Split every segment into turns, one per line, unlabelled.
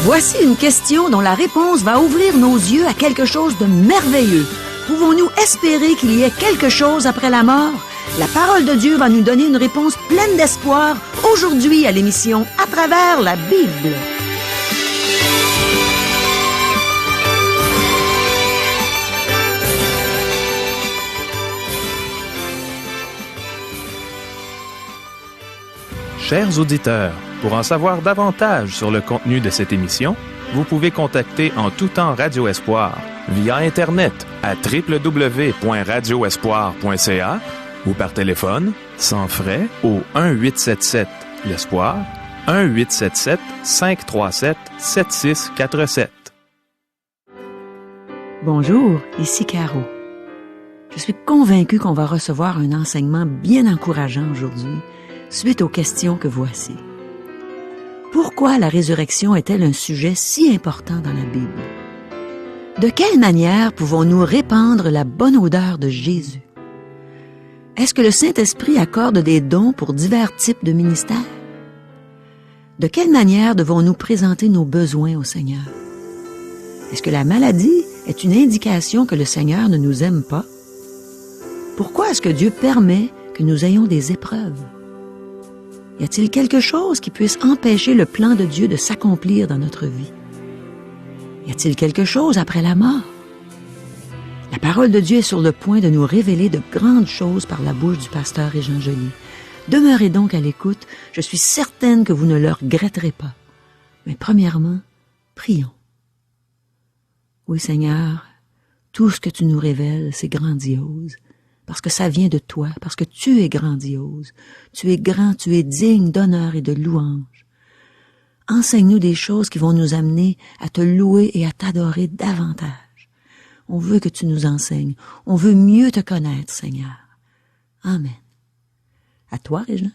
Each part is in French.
Voici une question dont la réponse va ouvrir nos yeux à quelque chose de merveilleux. Pouvons-nous espérer qu'il y ait quelque chose après la mort? La parole de Dieu va nous donner une réponse pleine d'espoir aujourd'hui à l'émission À travers la Bible.
Chers auditeurs, pour en savoir davantage sur le contenu de cette émission, vous pouvez contacter en tout temps Radio Espoir via Internet à www.radioespoir.ca ou par téléphone, sans frais, au 1-877-l'Espoir, 1-877-537-7647.
Bonjour, ici Caro. Je suis convaincue qu'on va recevoir un enseignement bien encourageant aujourd'hui, suite aux questions que voici. Pourquoi la résurrection est-elle un sujet si important dans la Bible? De quelle manière pouvons-nous répandre la bonne odeur de Jésus? Est-ce que le Saint-Esprit accorde des dons pour divers types de ministères? De quelle manière devons-nous présenter nos besoins au Seigneur? Est-ce que la maladie est une indication que le Seigneur ne nous aime pas? Pourquoi est-ce que Dieu permet que nous ayons des épreuves? Y a-t-il quelque chose qui puisse empêcher le plan de Dieu de s'accomplir dans notre vie? Y a-t-il quelque chose après la mort? La parole de Dieu est sur le point de nous révéler de grandes choses par la bouche du pasteur Régent Joly. Demeurez donc à l'écoute, je suis certaine que vous ne le regretterez pas. Mais premièrement, prions. Oui Seigneur, tout ce que tu nous révèles, c'est grandiose. Parce que ça vient de toi, parce que tu es grandiose. Tu es grand, tu es digne d'honneur et de louange. Enseigne-nous des choses qui vont nous amener à te louer et à t'adorer davantage. On veut que tu nous enseignes. On veut mieux te connaître, Seigneur. Amen. À toi, Régent.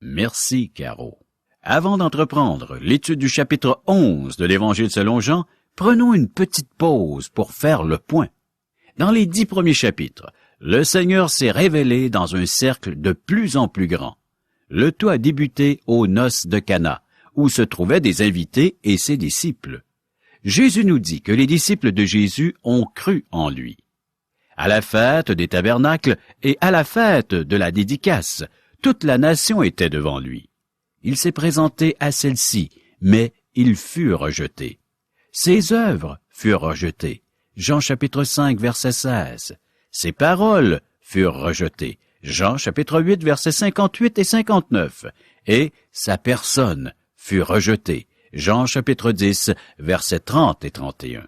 Merci, Caro. Avant d'entreprendre l'étude du chapitre 11 de l'Évangile selon Jean, prenons une petite pause pour faire le point. Dans les 10 premiers chapitres, le Seigneur s'est révélé dans un cercle de plus en plus grand. Le tout a débuté aux noces de Cana, où se trouvaient des invités et ses disciples. Jésus nous dit que les disciples de Jésus ont cru en lui. À la fête des tabernacles et à la fête de la dédicace, toute la nation était devant lui. Il s'est présenté à celle-ci, mais il fut rejeté. Ses œuvres furent rejetées. Jean chapitre 5, verset 16. Ses paroles furent rejetées. Jean chapitre 8, versets 58 et 59. Et sa personne fut rejetée. Jean chapitre 10, versets 30 et 31.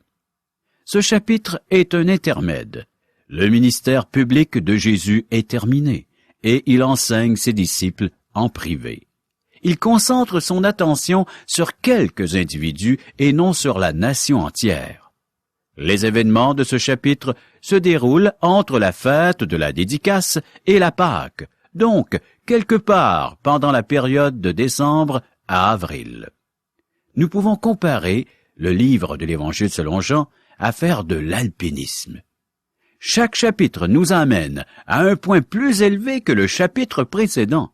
Ce chapitre est un intermède. Le ministère public de Jésus est terminé et il enseigne ses disciples en privé. Il concentre son attention sur quelques individus et non sur la nation entière. Les événements de ce chapitre se déroulent entre la fête de la dédicace et la Pâque, donc quelque part pendant la période de décembre à avril. Nous pouvons comparer le livre de l'Évangile selon Jean à faire de l'alpinisme. Chaque chapitre nous amène à un point plus élevé que le chapitre précédent.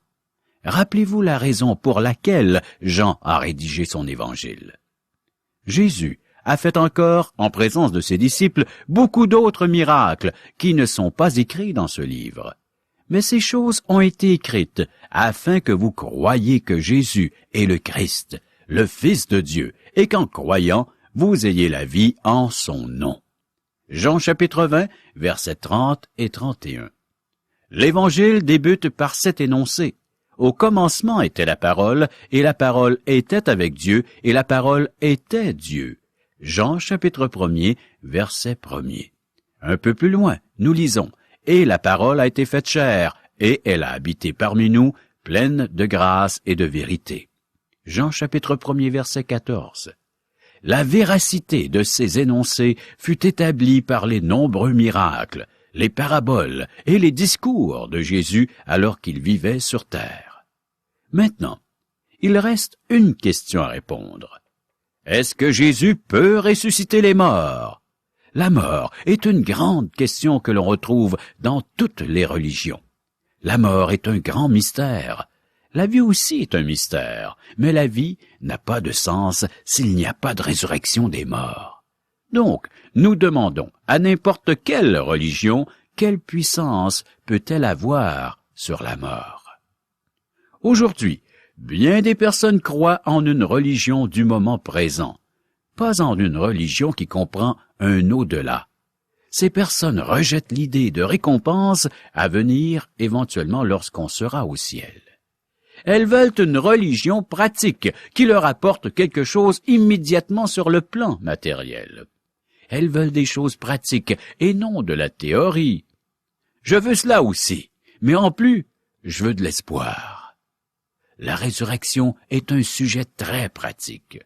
Rappelez-vous la raison pour laquelle Jean a rédigé son évangile. Jésus a fait encore, en présence de ses disciples, beaucoup d'autres miracles qui ne sont pas écrits dans ce livre. Mais ces choses ont été écrites afin que vous croyiez que Jésus est le Christ, le Fils de Dieu, et qu'en croyant, vous ayez la vie en son nom. Jean chapitre 20, versets 30 et 31. L'Évangile débute par cet énoncé. Au commencement était la parole, et la parole était avec Dieu, et la parole était Dieu. Jean chapitre 1er, verset 1er. Un peu plus loin, nous lisons, « Et la parole a été faite chair, et elle a habité parmi nous, pleine de grâce et de vérité. » Jean chapitre 1er, verset 14. La véracité de ces énoncés fut établie par les nombreux miracles, les paraboles et les discours de Jésus alors qu'il vivait sur terre. Maintenant, il reste une question à répondre. Est-ce que Jésus peut ressusciter les morts? La mort est une grande question que l'on retrouve dans toutes les religions. La mort est un grand mystère. La vie aussi est un mystère, mais la vie n'a pas de sens s'il n'y a pas de résurrection des morts. Donc, nous demandons à n'importe quelle religion quelle puissance peut-elle avoir sur la mort. Aujourd'hui, bien des personnes croient en une religion du moment présent, pas en une religion qui comprend un au-delà. Ces personnes rejettent l'idée de récompense à venir éventuellement lorsqu'on sera au ciel. Elles veulent une religion pratique qui leur apporte quelque chose immédiatement sur le plan matériel. Elles veulent des choses pratiques et non de la théorie. Je veux cela aussi, mais en plus, je veux de l'espoir. La résurrection est un sujet très pratique.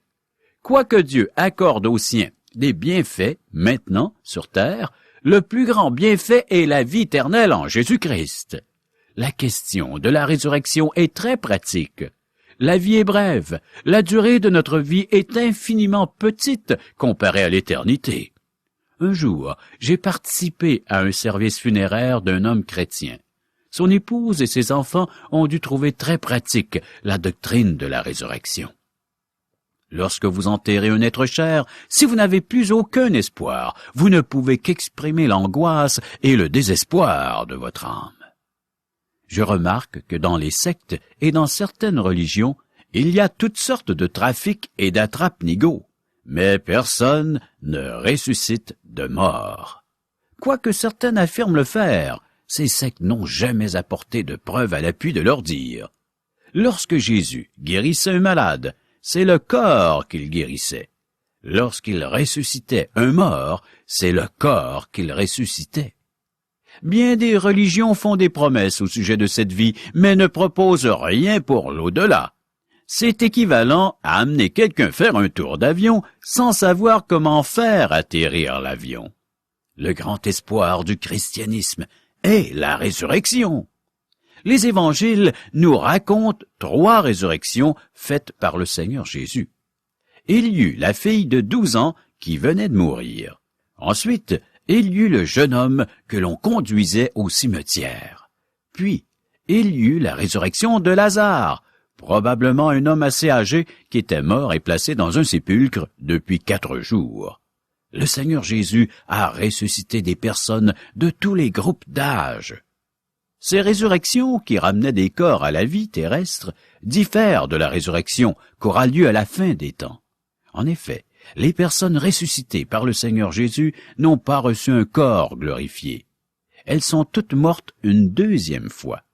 Quoique Dieu accorde aux siens des bienfaits maintenant sur terre, le plus grand bienfait est la vie éternelle en Jésus-Christ. La question de la résurrection est très pratique. La vie est brève, la durée de notre vie est infiniment petite comparée à l'éternité. Un jour, j'ai participé à un service funéraire d'un homme chrétien. Son épouse et ses enfants ont dû trouver très pratique la doctrine de la résurrection. Lorsque vous enterrez un être cher, si vous n'avez plus aucun espoir, vous ne pouvez qu'exprimer l'angoisse et le désespoir de votre âme. Je remarque que dans les sectes et dans certaines religions, il y a toutes sortes de trafics et d'attrape-nigauds, mais personne ne ressuscite de mort. Quoique certaines affirment le faire, ces sectes n'ont jamais apporté de preuves à l'appui de leur dire. Lorsque Jésus guérissait un malade, c'est le corps qu'il guérissait. Lorsqu'il ressuscitait un mort, c'est le corps qu'il ressuscitait. Bien des religions font des promesses au sujet de cette vie, mais ne proposent rien pour l'au-delà. C'est équivalent à amener quelqu'un faire un tour d'avion sans savoir comment faire atterrir l'avion. Le grand espoir du christianisme est la résurrection. Les évangiles nous racontent 3 résurrections faites par le Seigneur Jésus. Il y eut la fille de 12 ans qui venait de mourir. Ensuite, il y eut le jeune homme que l'on conduisait au cimetière. Puis, il y eut la résurrection de Lazare, probablement un homme assez âgé qui était mort et placé dans un sépulcre depuis 4 jours. Le Seigneur Jésus a ressuscité des personnes de tous les groupes d'âge. Ces résurrections qui ramenaient des corps à la vie terrestre diffèrent de la résurrection qu'aura lieu à la fin des temps. En effet, les personnes ressuscitées par le Seigneur Jésus n'ont pas reçu un corps glorifié. Elles sont toutes mortes une 2e fois.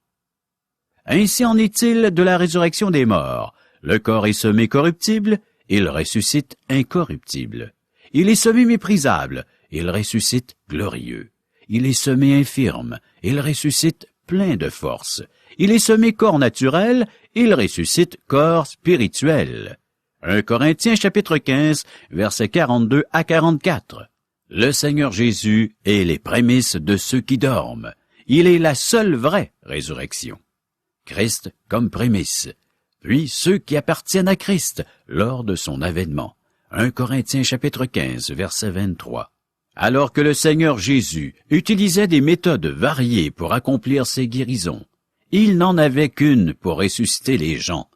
Ainsi en est-il de la résurrection des morts. Le corps est semé corruptible, il ressuscite incorruptible. Il est semé méprisable, il ressuscite glorieux. Il est semé infirme, il ressuscite plein de force. Il est semé corps naturel, il ressuscite corps spirituel. 1 Corinthiens chapitre 15, versets 42 à 44. Le Seigneur Jésus est les prémices de ceux qui dorment. Il est la seule vraie résurrection. Christ comme prémisse, puis ceux qui appartiennent à Christ lors de son avènement. 1 Corinthiens chapitre 15, verset 23. Alors que le Seigneur Jésus utilisait des méthodes variées pour accomplir ses guérisons, il n'en avait qu'une pour ressusciter les gens.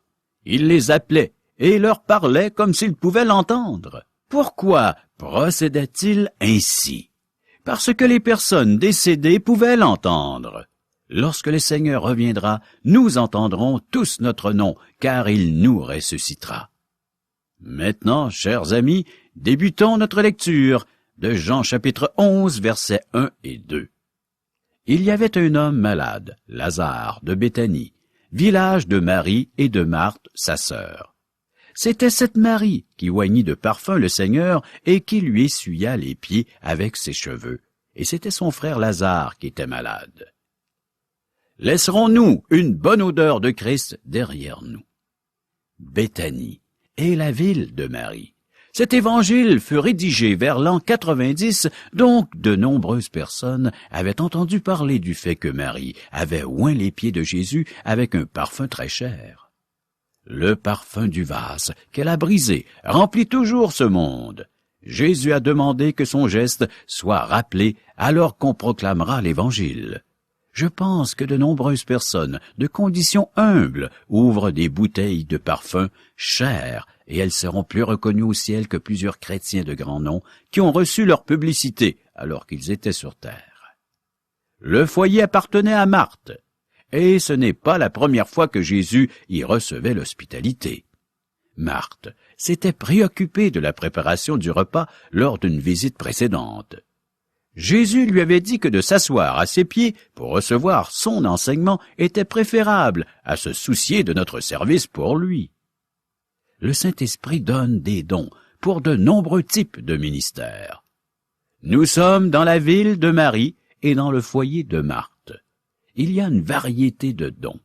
Il les appelait et leur parlait comme s'ils pouvaient l'entendre. Pourquoi procédait-il ainsi? Parce que les personnes décédées pouvaient l'entendre. Lorsque le Seigneur reviendra, nous entendrons tous notre nom, car il nous ressuscitera. Maintenant, chers amis, débutons notre lecture de Jean chapitre 11, versets 1 et 2. Il y avait un homme malade, Lazare, de Béthanie, village de Marie et de Marthe, sa sœur. C'était cette Marie qui oignit de parfum le Seigneur et qui lui essuya les pieds avec ses cheveux. Et c'était son frère Lazare qui était malade. Laisserons-nous une bonne odeur de Christ derrière nous? Béthanie est la ville de Marie. Cet évangile fut rédigé vers l'an 90, donc de nombreuses personnes avaient entendu parler du fait que Marie avait oint les pieds de Jésus avec un parfum très cher. Le parfum du vase qu'elle a brisé remplit toujours ce monde. Jésus a demandé que son geste soit rappelé alors qu'on proclamera l'Évangile. Je pense que de nombreuses personnes de conditions humbles ouvrent des bouteilles de parfum chères et elles seront plus reconnues au ciel que plusieurs chrétiens de grand nom qui ont reçu leur publicité alors qu'ils étaient sur terre. Le foyer appartenait à Marthe, et ce n'est pas la première fois que Jésus y recevait l'hospitalité. Marthe s'était préoccupée de la préparation du repas lors d'une visite précédente. Jésus lui avait dit que de s'asseoir à ses pieds pour recevoir son enseignement était préférable à se soucier de notre service pour lui. Le Saint-Esprit donne des dons pour de nombreux types de ministères. Nous sommes dans la ville de Marie et dans le foyer de Marthe. Il y a une variété de dons.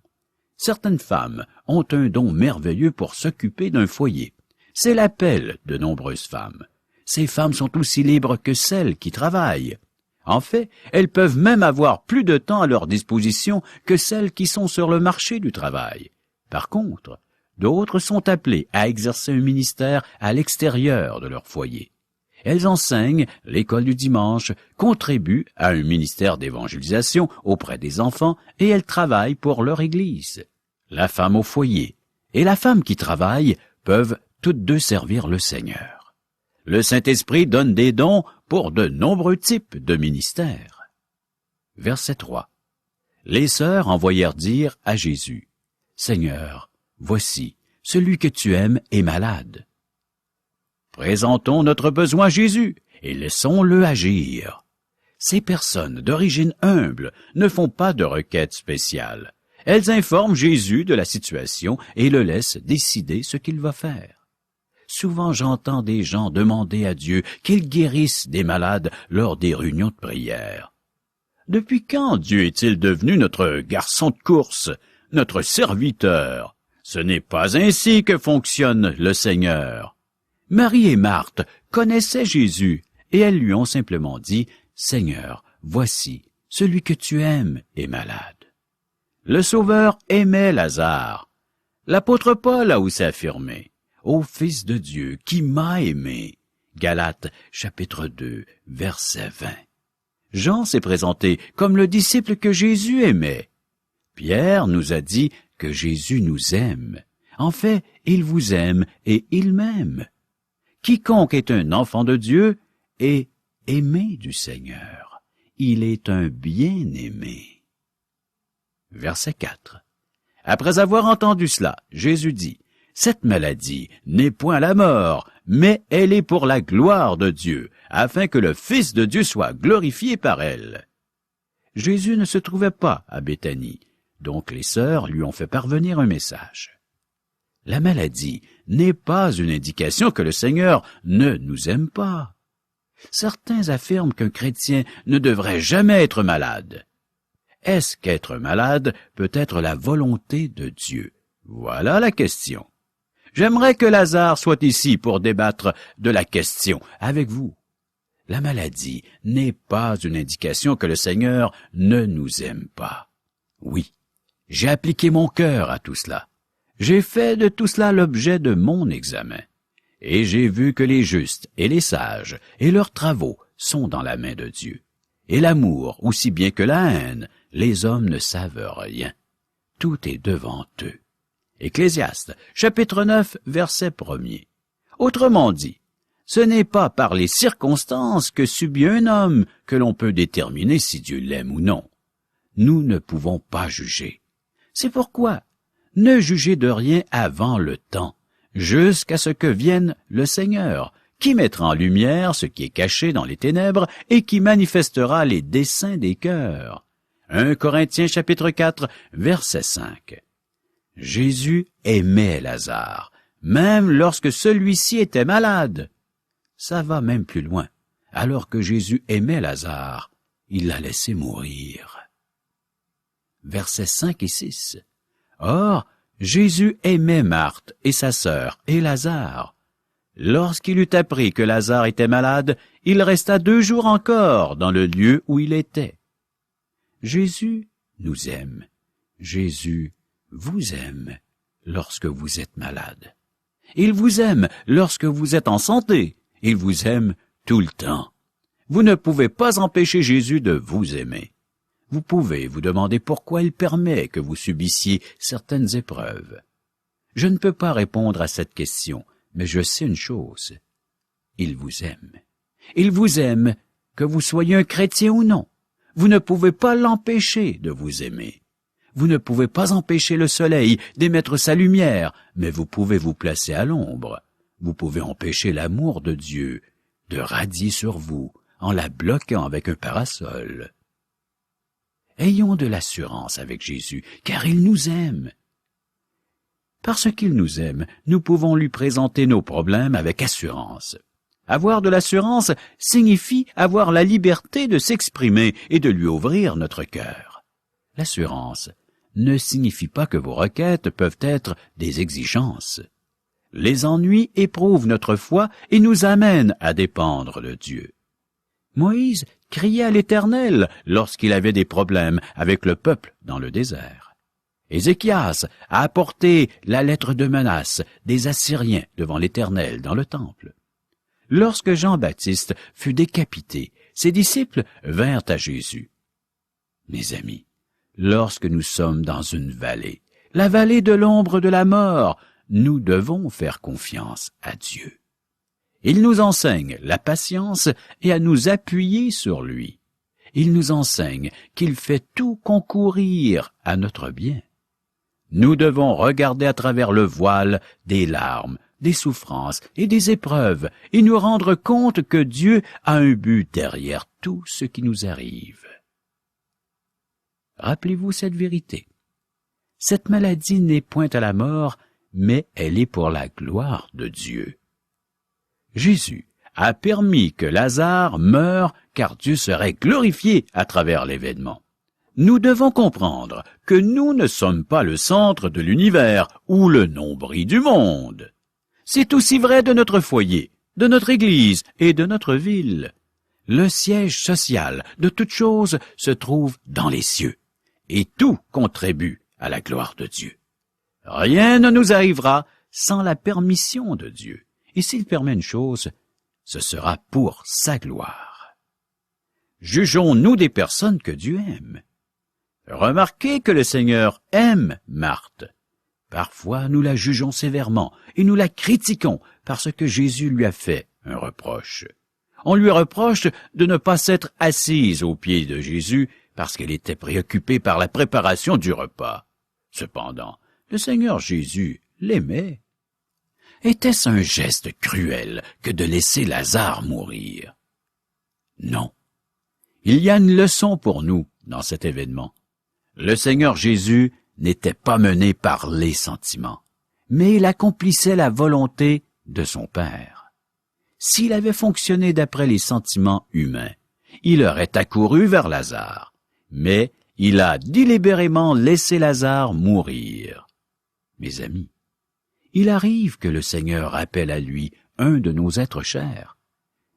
Certaines femmes ont un don merveilleux pour s'occuper d'un foyer. C'est l'appel de nombreuses femmes. Ces femmes sont aussi libres que celles qui travaillent. En fait, elles peuvent même avoir plus de temps à leur disposition que celles qui sont sur le marché du travail. Par contre, d'autres sont appelées à exercer un ministère à l'extérieur de leur foyer. Elles enseignent l'école du dimanche, contribuent à un ministère d'évangélisation auprès des enfants et elles travaillent pour leur église. La femme au foyer et la femme qui travaille peuvent toutes deux servir le Seigneur. Le Saint-Esprit donne des dons pour de nombreux types de ministères. Verset 3. Les sœurs envoyèrent dire à Jésus, « Seigneur, voici, celui que tu aimes est malade. » Présentons notre besoin à Jésus et laissons-le agir. Ces personnes d'origine humble ne font pas de requêtes spéciales. Elles informent Jésus de la situation et le laissent décider ce qu'il va faire. Souvent j'entends des gens demander à Dieu qu'il guérisse des malades lors des réunions de prière. Depuis quand Dieu est-il devenu notre garçon de course, notre serviteur? Ce n'est pas ainsi que fonctionne le Seigneur. Marie et Marthe connaissaient Jésus et elles lui ont simplement dit « Seigneur, voici, celui que tu aimes est malade. » Le Sauveur aimait Lazare. L'apôtre Paul a aussi affirmé « Ô Fils de Dieu qui m'a aimé » Galates chapitre 2 verset 20. Jean s'est présenté comme le disciple que Jésus aimait. Pierre nous a dit que Jésus nous aime. En fait, il vous aime et il m'aime. Quiconque est un enfant de Dieu est aimé du Seigneur. Il est un bien-aimé. Verset 4. Après avoir entendu cela, Jésus dit, « Cette maladie n'est point la mort, mais elle est pour la gloire de Dieu, afin que le Fils de Dieu soit glorifié par elle. » Jésus ne se trouvait pas à Béthanie, donc les sœurs lui ont fait parvenir un message. La maladie n'est pas une indication que le Seigneur ne nous aime pas. Certains affirment qu'un chrétien ne devrait jamais être malade. Est-ce qu'être malade peut être la volonté de Dieu? Voilà la question. J'aimerais que Lazare soit ici pour débattre de la question avec vous. La maladie n'est pas une indication que le Seigneur ne nous aime pas. Oui, j'ai appliqué mon cœur à tout cela. J'ai fait de tout cela l'objet de mon examen. Et j'ai vu que les justes et les sages et leurs travaux sont dans la main de Dieu. Et l'amour, aussi bien que la haine, les hommes ne savent rien. Tout est devant eux. Ecclésiaste, chapitre 9, verset 1er. Autrement dit, ce n'est pas par les circonstances que subit un homme que l'on peut déterminer si Dieu l'aime ou non. Nous ne pouvons pas juger. C'est pourquoi ne jugez de rien avant le temps, jusqu'à ce que vienne le Seigneur, qui mettra en lumière ce qui est caché dans les ténèbres et qui manifestera les desseins des cœurs. 1 Corinthiens chapitre 4, verset 5. Jésus aimait Lazare, même lorsque celui-ci était malade. Ça va même plus loin. Alors que Jésus aimait Lazare, il l'a laissé mourir. Versets 5 et 6. Or, Jésus aimait Marthe et sa sœur et Lazare. Lorsqu'il eut appris que Lazare était malade, il resta 2 jours encore dans le lieu où il était. Jésus nous aime. Jésus vous aime lorsque vous êtes malade. Il vous aime lorsque vous êtes en santé. Il vous aime tout le temps. Vous ne pouvez pas empêcher Jésus de vous aimer. Vous pouvez vous demander pourquoi il permet que vous subissiez certaines épreuves. Je ne peux pas répondre à cette question, mais je sais une chose. Il vous aime. Il vous aime, que vous soyez un chrétien ou non. Vous ne pouvez pas l'empêcher de vous aimer. Vous ne pouvez pas empêcher le soleil d'émettre sa lumière, mais vous pouvez vous placer à l'ombre. Vous pouvez empêcher l'amour de Dieu de radier sur vous en la bloquant avec un parasol. Ayons de l'assurance avec Jésus, car il nous aime. Parce qu'il nous aime, nous pouvons lui présenter nos problèmes avec assurance. Avoir de l'assurance signifie avoir la liberté de s'exprimer et de lui ouvrir notre cœur. L'assurance ne signifie pas que vos requêtes peuvent être des exigences. Les ennuis éprouvent notre foi et nous amènent à dépendre de Dieu. Moïse criait à l'Éternel lorsqu'il avait des problèmes avec le peuple dans le désert. Ézéchias a apporté la lettre de menace des Assyriens devant l'Éternel dans le temple. Lorsque Jean-Baptiste fut décapité, ses disciples vinrent à Jésus. Mes amis, lorsque nous sommes dans une vallée, la vallée de l'ombre de la mort, nous devons faire confiance à Dieu. Il nous enseigne la patience et à nous appuyer sur lui. Il nous enseigne qu'il fait tout concourir à notre bien. Nous devons regarder à travers le voile des larmes, des souffrances et des épreuves et nous rendre compte que Dieu a un but derrière tout ce qui nous arrive. Rappelez-vous cette vérité. Cette maladie n'est point à la mort, mais elle est pour la gloire de Dieu. Jésus a permis que Lazare meure car Dieu serait glorifié à travers l'événement. Nous devons comprendre que nous ne sommes pas le centre de l'univers ou le nombril du monde. C'est aussi vrai de notre foyer, de notre Église et de notre ville. Le siège social de toute chose se trouve dans les cieux, et tout contribue à la gloire de Dieu. Rien ne nous arrivera sans la permission de Dieu, et s'il permet une chose, ce sera pour sa gloire. Jugeons-nous des personnes que Dieu aime. Remarquez que le Seigneur aime Marthe. Parfois, nous la jugeons sévèrement et nous la critiquons parce que Jésus lui a fait un reproche. On lui reproche de ne pas s'être assise aux pieds de Jésus parce qu'elle était préoccupée par la préparation du repas. Cependant, le Seigneur Jésus l'aimait. Était-ce un geste cruel que de laisser Lazare mourir? Non. Il y a une leçon pour nous dans cet événement. Le Seigneur Jésus n'était pas mené par les sentiments, mais il accomplissait la volonté de son Père. S'il avait fonctionné d'après les sentiments humains, il aurait accouru vers Lazare, mais il a délibérément laissé Lazare mourir. Mes amis, il arrive que le Seigneur appelle à lui un de nos êtres chers.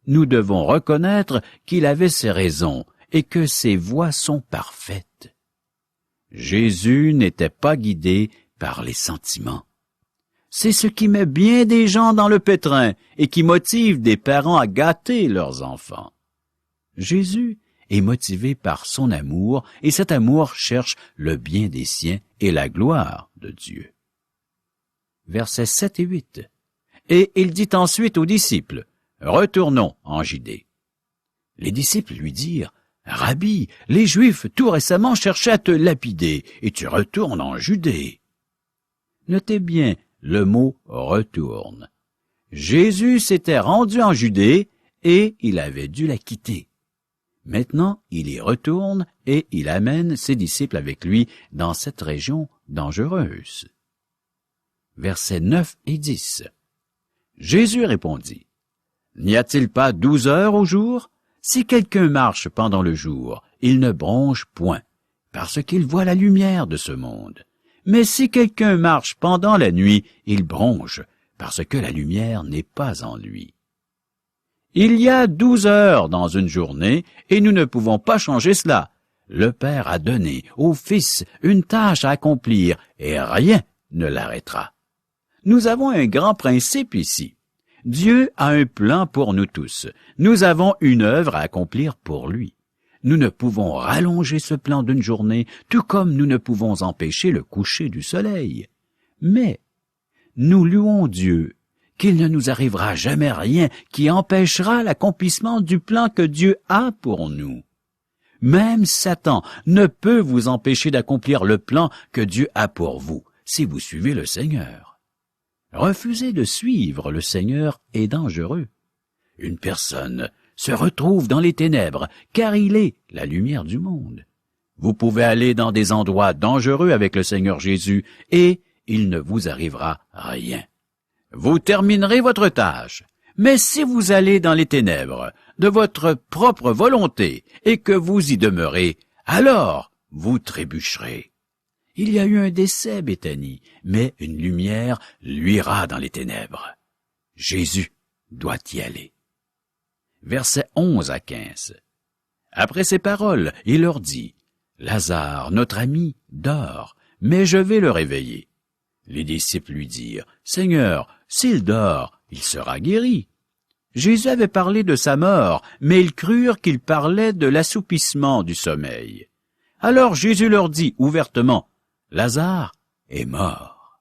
Nous devons reconnaître qu'il avait ses raisons et que ses voies sont parfaites. Jésus n'était pas guidé par les sentiments. C'est ce qui met bien des gens dans le pétrin et qui motive des parents à gâter leurs enfants. Jésus est motivé par son amour et cet amour cherche le bien des siens et la gloire de Dieu. Versets 7 et 8. Et il dit ensuite aux disciples, « Retournons en Judée. » Les disciples lui dirent, « Rabbi, les Juifs tout récemment cherchaient à te lapider, et tu retournes en Judée. » Notez bien le mot « retourne ». Jésus s'était rendu en Judée et il avait dû la quitter. Maintenant, il y retourne et il amène ses disciples avec lui dans cette région dangereuse. Versets 9 et 10. Jésus répondit, « N'y a-t-il pas 12 heures au jour? Si quelqu'un marche pendant le jour, il ne bronche point, parce qu'il voit la lumière de ce monde. Mais si quelqu'un marche pendant la nuit, il bronche, parce que la lumière n'est pas en lui. Il y a 12 heures dans une journée, et nous ne pouvons pas changer cela. Le Père a donné au Fils une tâche à accomplir, et rien ne l'arrêtera. Nous avons un grand principe ici. Dieu a un plan pour nous tous. Nous avons une œuvre à accomplir pour lui. Nous ne pouvons rallonger ce plan d'une journée, tout comme nous ne pouvons empêcher le coucher du soleil. Mais nous louons Dieu qu'il ne nous arrivera jamais rien qui empêchera l'accomplissement du plan que Dieu a pour nous. Même Satan ne peut vous empêcher d'accomplir le plan que Dieu a pour vous, si vous suivez le Seigneur. Refuser de suivre le Seigneur est dangereux. Une personne se retrouve dans les ténèbres, car il est la lumière du monde. Vous pouvez aller dans des endroits dangereux avec le Seigneur Jésus, et il ne vous arrivera rien. Vous terminerez votre tâche, mais si vous allez dans les ténèbres de votre propre volonté et que vous y demeurez, alors vous trébucherez. Il y a eu un décès, Béthanie, mais une lumière luira dans les ténèbres. Jésus doit y aller. Versets 11 à 15. Après ces paroles, il leur dit, « Lazare, notre ami, dort, mais je vais le réveiller. » Les disciples lui dirent, « Seigneur, s'il dort, il sera guéri. » Jésus avait parlé de sa mort, mais ils crurent qu'il parlait de l'assoupissement du sommeil. Alors Jésus leur dit ouvertement, « Lazare est mort.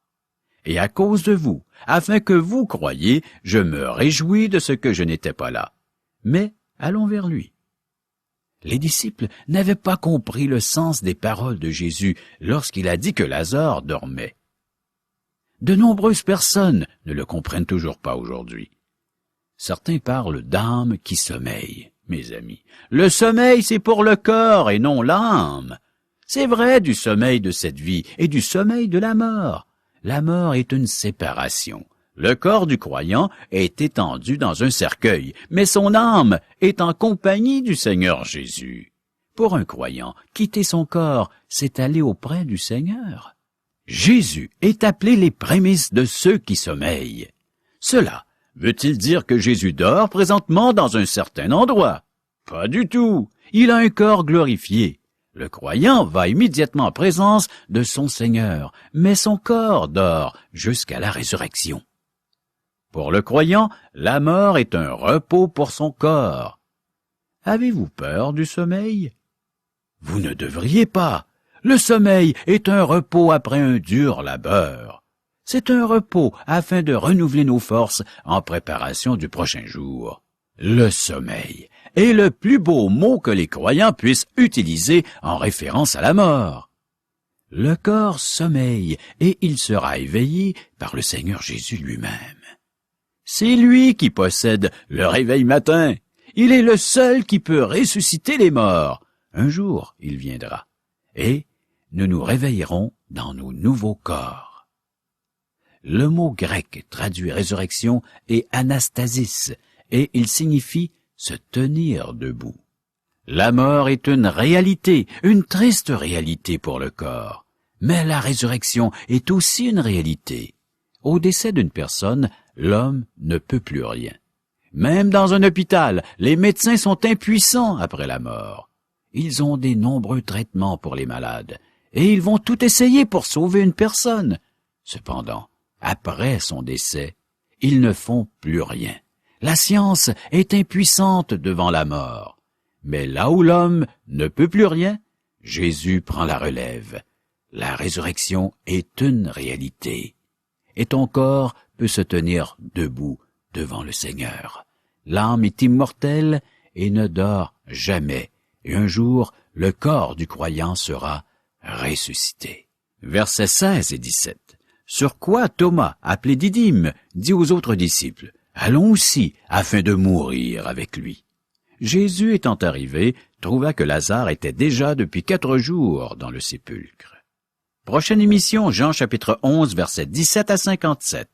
Et à cause de vous, afin que vous croyiez, je me réjouis de ce que je n'étais pas là. Mais allons vers lui. » Les disciples n'avaient pas compris le sens des paroles de Jésus lorsqu'il a dit que Lazare dormait. De nombreuses personnes ne le comprennent toujours pas aujourd'hui. Certains parlent d'âme qui sommeille, mes amis. Le sommeil, c'est pour le corps et non l'âme. C'est vrai du sommeil de cette vie et du sommeil de la mort. La mort est une séparation. Le corps du croyant est étendu dans un cercueil, mais son âme est en compagnie du Seigneur Jésus. Pour un croyant, quitter son corps, c'est aller auprès du Seigneur. Jésus est appelé les prémices de ceux qui sommeillent. Cela veut-il dire que Jésus dort présentement dans un certain endroit? Pas du tout. Il a un corps glorifié. Le croyant va immédiatement en présence de son Seigneur, mais son corps dort jusqu'à la résurrection. Pour le croyant, la mort est un repos pour son corps. Avez-vous peur du sommeil? Vous ne devriez pas. Le sommeil est un repos après un dur labeur. C'est un repos afin de renouveler nos forces en préparation du prochain jour. Le sommeil est le plus beau mot que les croyants puissent utiliser en référence à la mort. Le corps sommeille et il sera éveillé par le Seigneur Jésus lui-même. C'est lui qui possède le réveil matin. Il est le seul qui peut ressusciter les morts. Un jour, il viendra. Et nous nous réveillerons dans nos nouveaux corps. Le mot grec traduit résurrection est anastasis, et il signifie se tenir debout. La mort est une réalité, une triste réalité pour le corps. Mais la résurrection est aussi une réalité. Au décès d'une personne, l'homme ne peut plus rien. Même dans un hôpital, les médecins sont impuissants après la mort. Ils ont des nombreux traitements pour les malades, et ils vont tout essayer pour sauver une personne. Cependant, après son décès, ils ne font plus rien. La science est impuissante devant la mort. Mais là où l'homme ne peut plus rien, Jésus prend la relève. La résurrection est une réalité. Et ton corps peut se tenir debout devant le Seigneur. L'âme est immortelle et ne dort jamais. Et un jour, le corps du croyant sera ressuscité. Versets 16 et 17. Sur quoi Thomas, appelé Didyme, dit aux autres disciples, « Allons aussi, afin de mourir avec lui. » Jésus étant arrivé, trouva que Lazare était déjà depuis 4 jours dans le sépulcre. Prochaine émission, Jean chapitre 11, versets 17 à 57.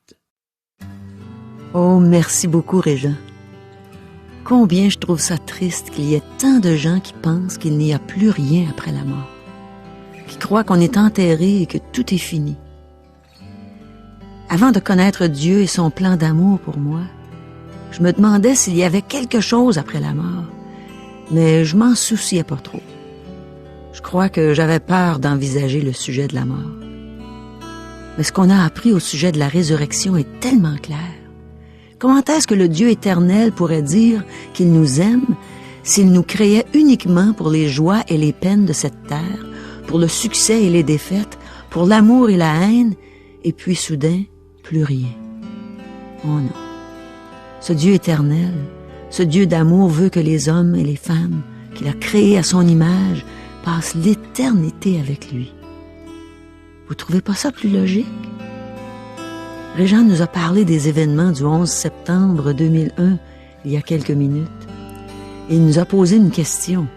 Oh, merci beaucoup, Régent. Combien je trouve ça triste qu'il y ait tant de gens qui pensent qu'il n'y a plus rien après la mort, qui croient qu'on est enterré et que tout est fini. Avant de connaître Dieu et son plan d'amour pour moi, je me demandais s'il y avait quelque chose après la mort, mais je m'en souciais pas trop. Je crois que j'avais peur d'envisager le sujet de la mort. Mais ce qu'on a appris au sujet de la résurrection est tellement clair. Comment est-ce que le Dieu éternel pourrait dire qu'il nous aime s'il nous créait uniquement pour les joies et les peines de cette terre, pour le succès et les défaites, pour l'amour et la haine, et puis soudain, plus rien. Oh non. Ce Dieu éternel, ce Dieu d'amour veut que les hommes et les femmes qu'il a créés à son image passent l'éternité avec lui. Vous trouvez pas ça plus logique? Régent nous a parlé des événements du 11 septembre 2001 il y a quelques minutes. Et il nous a posé une question.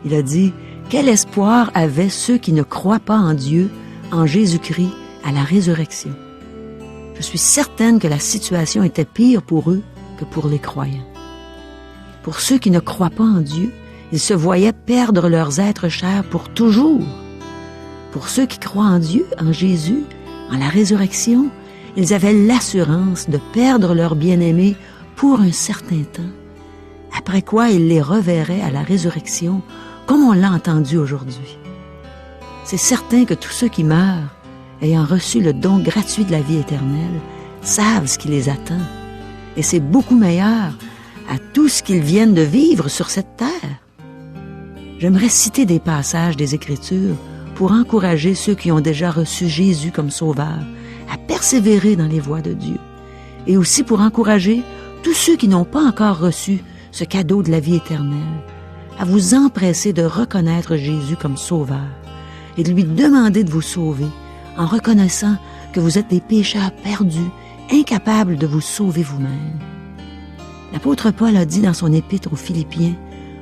Il a dit, quel espoir avaient ceux qui ne croient pas en Dieu, en Jésus-Christ, à la résurrection? Je suis certaine que la situation était pire pour eux que pour les croyants. Pour ceux qui ne croient pas en Dieu, ils se voyaient perdre leurs êtres chers pour toujours. Pour ceux qui croient en Dieu, en Jésus, en la résurrection, ils avaient l'assurance de perdre leurs bien-aimés pour un certain temps, après quoi ils les reverraient à la résurrection, comme on l'a entendu aujourd'hui. C'est certain que tous ceux qui meurent, ayant reçu le don gratuit de la vie éternelle, savent ce qui les attend. Et c'est beaucoup meilleur à tout ce qu'ils viennent de vivre sur cette terre. J'aimerais citer des passages des Écritures pour encourager ceux qui ont déjà reçu Jésus comme sauveur à persévérer dans les voies de Dieu, et aussi pour encourager tous ceux qui n'ont pas encore reçu ce cadeau de la vie éternelle à vous empresser de reconnaître Jésus comme sauveur et de lui demander de vous sauver en reconnaissant que vous êtes des pécheurs perdus, incapables de vous sauver vous-même. L'apôtre Paul a dit dans son épître aux Philippiens,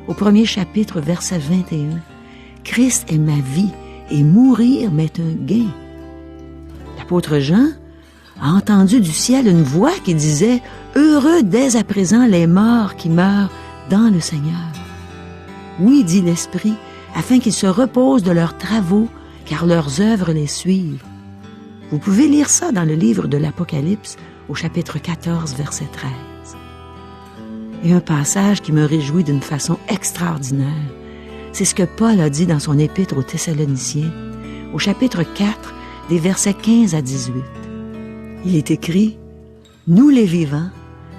au 1er chapitre, verset 21, « Christ est ma vie, et mourir m'est un gain. » L'apôtre Jean a entendu du ciel une voix qui disait « Heureux dès à présent les morts qui meurent dans le Seigneur. » Oui, dit l'Esprit, afin qu'ils se reposent de leurs travaux, car leurs œuvres les suivent. Vous pouvez lire ça dans le livre de l'Apocalypse, au chapitre 14, verset 13. Et un passage qui me réjouit d'une façon extraordinaire, c'est ce que Paul a dit dans son épître aux Thessaloniciens, au chapitre 4, des versets 15 à 18. Il est écrit, « Nous les vivants,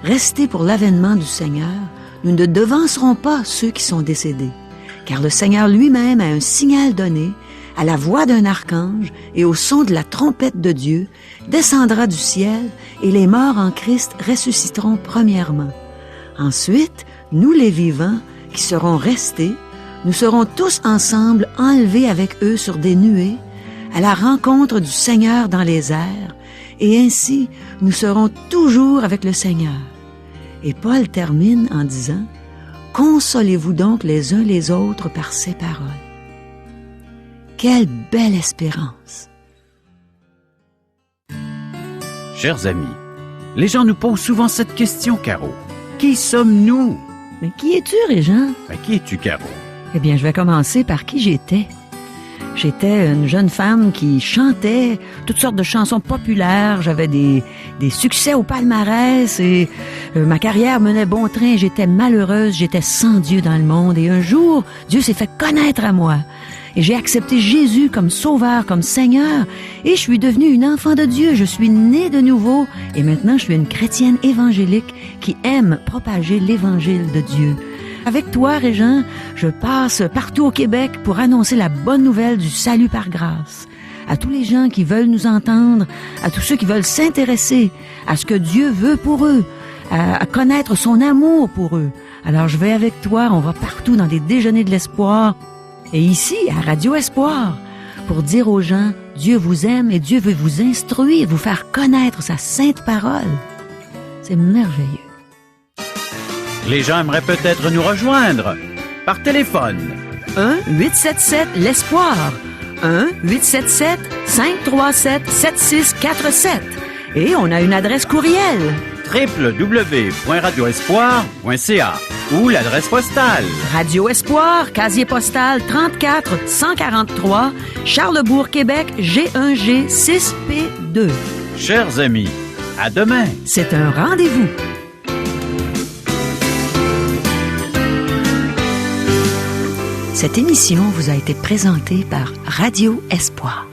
restés pour l'avènement du Seigneur, nous ne devancerons pas ceux qui sont décédés, car le Seigneur lui-même a un signal donné, à la voix d'un archange et au son de la trompette de Dieu, descendra du ciel, et les morts en Christ ressusciteront premièrement. Ensuite, nous les vivants, qui serons restés, nous serons tous ensemble enlevés avec eux sur des nuées, à la rencontre du Seigneur dans les airs, et ainsi nous serons toujours avec le Seigneur. » Et Paul termine en disant, « Consolez-vous donc les uns les autres par ces paroles. » Quelle belle espérance!
Chers amis, les gens nous posent souvent cette question, Caro. Qui sommes-nous?
Mais qui es-tu, Régent?
Qui es-tu, Caro?
Eh bien, je vais commencer par qui j'étais. J'étais une jeune femme qui chantait toutes sortes de chansons populaires. J'avais des succès au palmarès et ma carrière menait bon train. J'étais malheureuse, j'étais sans Dieu dans le monde. Et un jour, Dieu s'est fait connaître à moi. Et j'ai accepté Jésus comme sauveur, comme Seigneur. Et je suis devenue une enfant de Dieu. Je suis née de nouveau. Et maintenant, je suis une chrétienne évangélique qui aime propager l'évangile de Dieu. Avec toi, Régent, je passe partout au Québec pour annoncer la bonne nouvelle du salut par grâce. À tous les gens qui veulent nous entendre, à tous ceux qui veulent s'intéresser à ce que Dieu veut pour eux, à connaître son amour pour eux. Alors je vais avec toi, on va partout dans des déjeuners de l'espoir. Et ici, à Radio Espoir, pour dire aux gens, Dieu vous aime et Dieu veut vous instruire, vous faire connaître sa sainte parole. C'est merveilleux.
Les gens aimeraient peut-être nous rejoindre par téléphone.
1-877-l'Espoir. 1-877-537-7647. Et on a une adresse courriel.
www.radioespoir.ca ou l'adresse postale.
Radio Espoir, casier postal 34 143, Charlesbourg, Québec, G1G 6P2.
Chers amis, à demain.
C'est un rendez-vous. Cette émission vous a été présentée par Radio Espoir.